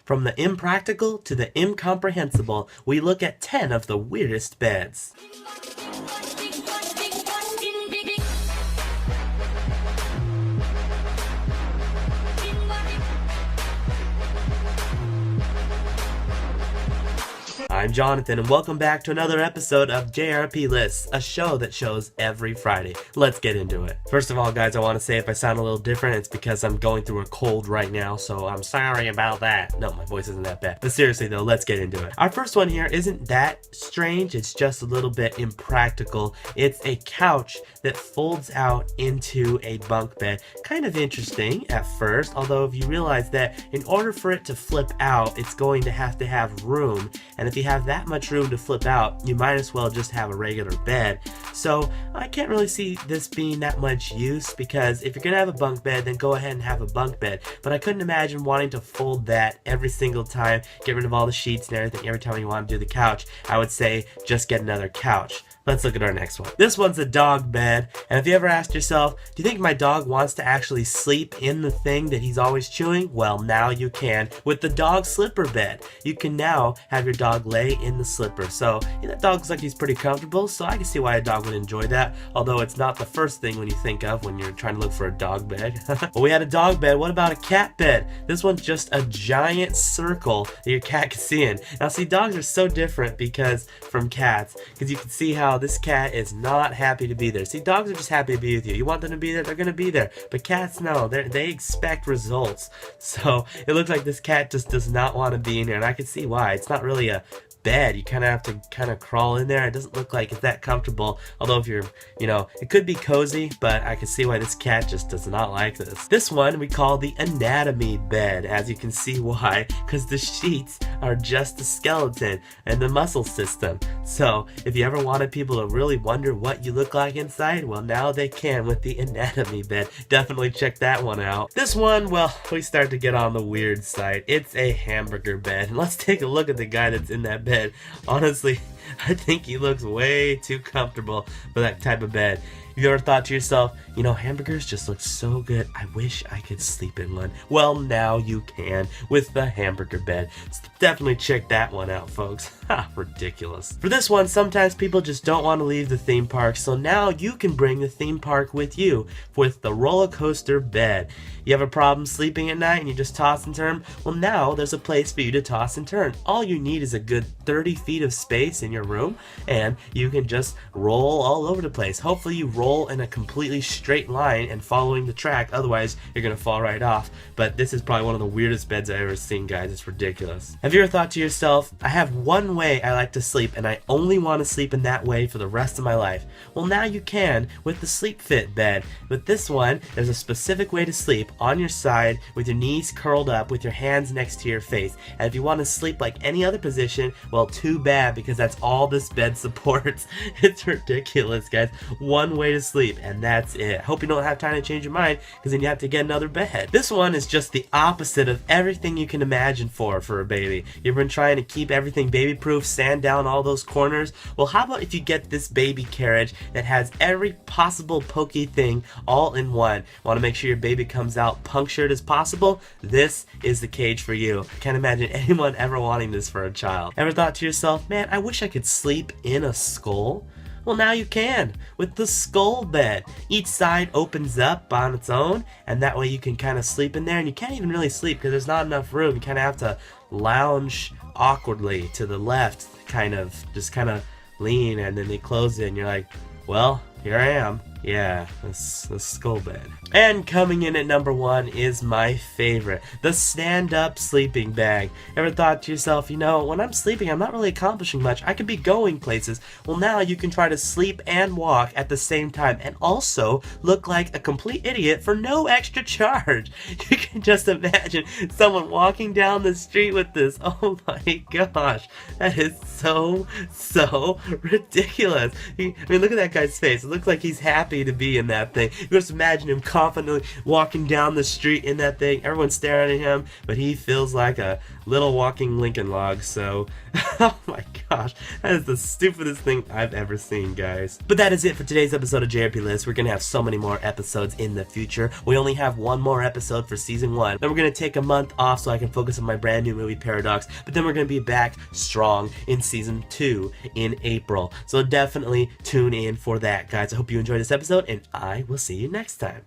From the impractical to the incomprehensible, we look at 10 of the weirdest beds. I'm Jonathan, and welcome back to another episode of JRP Lists, a show that shows every Friday. Let's get into it. First of all, guys, I want to say if I sound a little different, it's because I'm going through a cold right now, so I'm sorry about that. No, my voice isn't that bad. But seriously, though, let's get into it. Our first one here isn't that strange. It's just a little bit impractical. It's a couch that folds out into a bunk bed. Kind of interesting at first, although if you realize that in order for it to flip out, it's going to have room. And if you have that much room to flip out, you might as well just have a regular bed. So I can't really see this being that much use, because if you're gonna have a bunk bed, then go ahead and have a bunk bed. But I couldn't imagine wanting to fold that every single time, get rid of all the sheets and everything every time you want to do the couch. I would say just get another couch. Let's look at our next one. This one's a dog bed, and if you ever asked yourself, do you think my dog wants to actually sleep in the thing that he's always chewing? Well, now you can with the dog slipper bed. You can now have your dog lay in the slipper. So that dog looks like he's pretty comfortable, so I can see why a dog would enjoy that, although it's not the first thing when you think of when you're trying to look for a dog bed. Well, we had a dog bed. What about a cat bed? This one's just a giant circle that your cat can see in. Now see, dogs are so different from cats, because you can see how this cat is not happy to be there. See, dogs are just happy to be with you. You want them to be there, they're going to be there. But cats, no, they expect results. So it looks like this cat just does not want to be in here, and I can see why. It's not really a bed. You kind of have to crawl in there. It doesn't look like it's that comfortable, although if you're, it could be cozy, but I can see why this cat just does not like this. This one we call the anatomy bed, as you can see why, because the sheets are just the skeleton and the muscle system. So if you ever wanted people to really wonder what you look like inside, well, now they can with the anatomy bed. Definitely check that one out. This one, well, we start to get on the weird side. It's a hamburger bed. And let's take a look at the guy that's in that bed. Honestly, I think he looks way too comfortable for that type of bed. Have you ever thought to yourself, hamburgers just look so good, I wish I could sleep in one? Well, now you can with the hamburger bed. So definitely check that one out, folks. Ha, ridiculous. For this one, sometimes people just don't want to leave the theme park, so now you can bring the theme park with you with the roller coaster bed. You have a problem sleeping at night and you just toss and turn? Well, now there's a place for you to toss and turn. All you need is a good 30 feet of space in your room, and you can just roll all over the place. Hopefully you roll in a completely straight line and following the track, otherwise you're gonna fall right off. But this is probably one of the weirdest beds I've ever seen, guys. It's ridiculous. Have you ever thought to yourself, I have one way I like to sleep and I only want to sleep in that way for the rest of my life? Well, now you can with the Sleep Fit bed. With this one, there's a specific way to sleep on your side with your knees curled up with your hands next to your face. And if you want to sleep like any other position, well, too bad, because that's all this bed supports. It's ridiculous, guys. One way to sleep, and that's it. Hope you don't have time to change your mind, because then you have to get another bed. This one is just the opposite of everything you can imagine for a baby. You've been trying to keep everything baby proof, sand down all those corners? Well, how about if you get this baby carriage that has every possible pokey thing all in one? Want to make sure your baby comes out punctured as possible? This is the cage for you. Can't imagine anyone ever wanting this for a child. Ever thought to yourself, man, I wish I could sleep in a skull? Well, now you can with the skull bed. Each side opens up on its own, and that way you can kind of sleep in there, and you can't even really sleep because there's not enough room. You kind of have to lounge awkwardly to the left, just kind of lean, and then they close it and you're like, well, here I am. Yeah, this skull bed. And coming in at number 1 is my favorite, the stand-up sleeping bag. Ever thought to yourself, when I'm sleeping, I'm not really accomplishing much. I could be going places. Well, now you can try to sleep and walk at the same time, and also look like a complete idiot for no extra charge. You can just imagine someone walking down the street with this. Oh my gosh, that is so ridiculous. I mean, look at that guy's face. It looks like he's happy happy to be in that thing. You just imagine him confidently walking down the street in that thing. Everyone's staring at him, but he feels like a little walking Lincoln log. So, oh my gosh, that is the stupidest thing I've ever seen, guys. But that is it for today's episode of JRP List. We're gonna have so many more episodes in the future. We only have one more episode for season 1. Then we're gonna take a month off so I can focus on my brand new movie Paradox. But then we're gonna be back strong in season 2 in April. So definitely tune in for that, guys. I hope you enjoyed this episode, and I will see you next time.